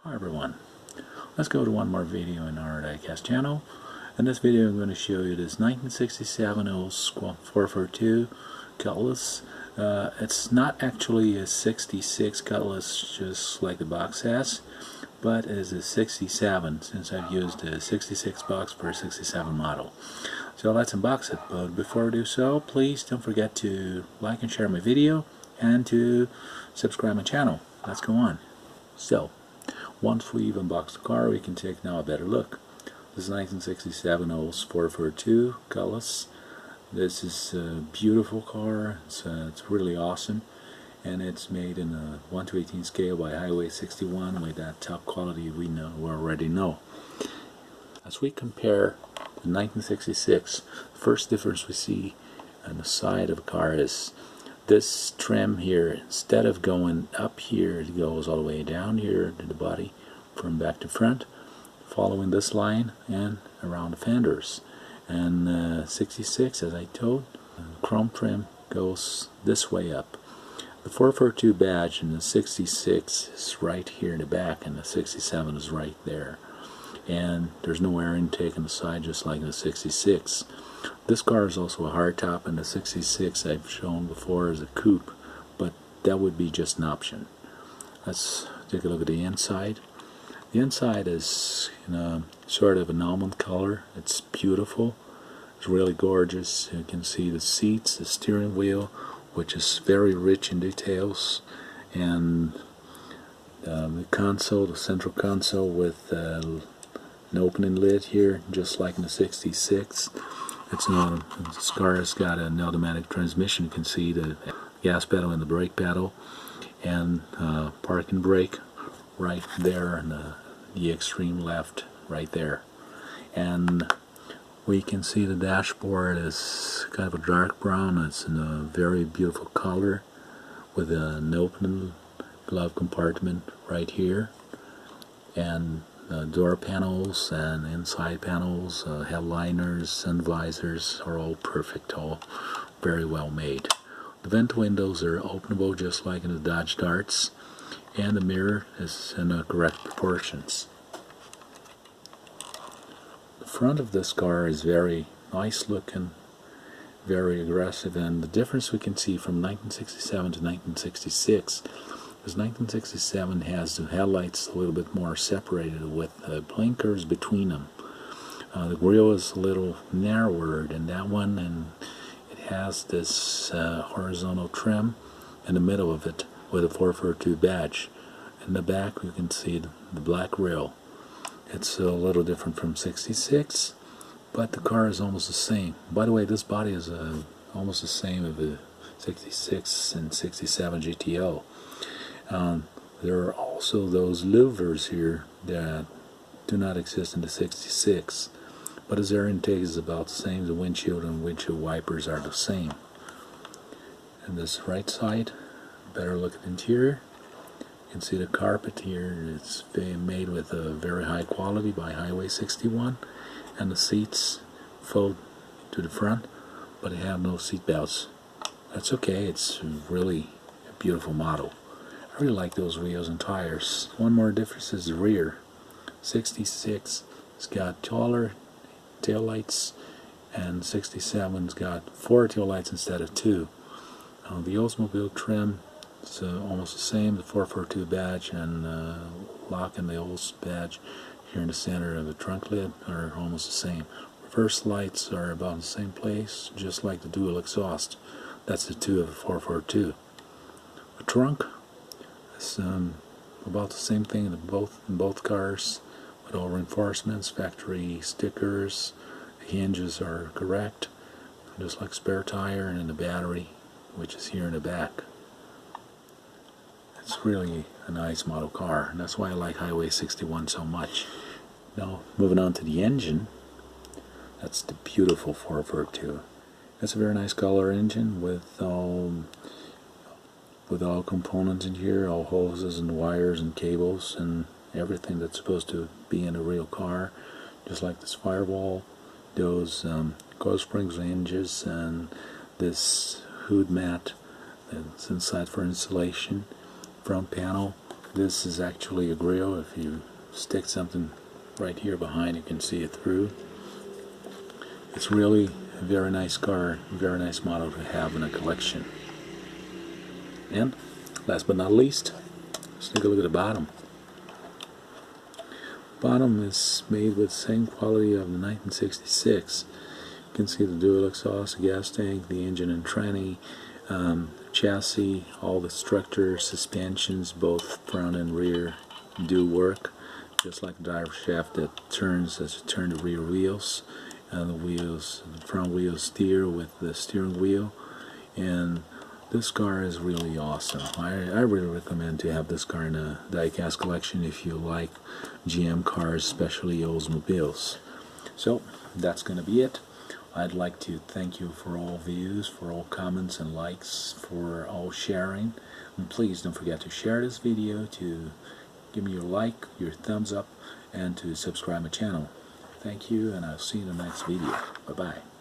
Hi everyone, let's go to one more video in our Diecast channel. In this video I'm going to show you this 1967 Olds 442 Cutlass. It's not actually a 66 Cutlass just like the box has, but it is a 67 since I've used a 66 box for a 67 model. So let's unbox it, but before we do so, please don't forget to like and share my video and to subscribe my channel. Let's go on. So, once we've unboxed the car, we can take now a better look. This is 1967 Olds 442 Cutlass. This is a beautiful car. It's really awesome, and it's made in a 1:18 scale by Highway 61 with that top quality we already know. As we compare the 1966, the first difference we see on the side of the car is this trim here. Instead of going up here, it goes all the way down here to the body from back to front, following this line and around the fenders. And 66, as I told, chrome trim goes this way up. The 442 badge in the 66 is right here in the back, and the 67 is right there. And there's no air intake on the side, just like in the 66. This car is also a hardtop, and the 66 I've shown before is a coupe, but that would be just an option. Let's take a look at the inside. The inside is sort of an almond color. It's beautiful. It's really gorgeous. You can see the seats, the steering wheel, which is very rich in details, and the console, the central console with an opening lid here, just like in the 66. This car has got an automatic transmission. You can see the gas pedal and the brake pedal, and parking brake right there, and the extreme left right there. And we can see the dashboard is kind of a dark brown. It's in a very beautiful color with an open glove compartment right here, and door panels and inside panels, headliners, sun visors are all perfect, all very well made. The vent windows are openable just like in the Dodge Darts, and the mirror is in the correct proportions. The front of this car is very nice looking, very aggressive, and the difference we can see from 1967 to 1966 is 1967 has the headlights a little bit more separated with blinkers between them. The grille is a little narrower than that one, and it has this horizontal trim in the middle of it with a 442 badge. In the back you can see the black grille. It's a little different from 66, but the car is almost the same. By the way, this body is almost the same as the 66 and 67 GTO. There are also those louvers here that do not exist in the 66, but his air intake is about the same. The windshield and windshield wipers are the same. And this right side, better look at the interior. You can see the carpet here. It's made with a very high quality by Highway 61, and the seats fold to the front, but they have no seat belts. That's okay. It's really a beautiful model. I really like those wheels and tires. One more difference is the rear. 66 has got taller taillights, and 67's got 4 taillights instead of 2. The Oldsmobile trim is almost the same. The 442 badge and lock and the Olds badge here in the center of the trunk lid are almost the same. Reverse lights are about the same place, just like the dual exhaust. That's the 2 of the 442. The trunk, it's about the same thing in both cars, with all reinforcements, factory stickers. The hinges are correct, just like spare tire, and the battery, which is here in the back. It's really a nice model car, and that's why I like Highway 61 so much. Now, moving on to the engine, that's the beautiful 442. It's a very nice color engine with all components in here, all hoses and wires and cables and everything that's supposed to be in a real car, just like this firewall, those coil springs and hinges, and this hood mat that's inside for insulation, front panel This is actually a grill. If you stick something right here behind, you can see it through. It's really a very nice car, very nice model to have in a collection. And last but not least, let's take a look at the bottom. Bottom is made with the same quality of the 1966. You can see the dual exhaust, gas tank, the engine and tranny, chassis, all the structure, suspensions, both front and rear, do work. Just like the driver shaft that turns as you turn the rear wheels, and the front wheels steer with the steering wheel. And this car is really awesome. I really recommend to have this car in a diecast collection if you like GM cars, especially Oldsmobiles. So that's going to be it. I'd like to thank you for all views, for all comments and likes, for all sharing. And please don't forget to share this video, to give me your like, your thumbs up, and to subscribe my channel. Thank you, and I'll see you in the next video. Bye-bye.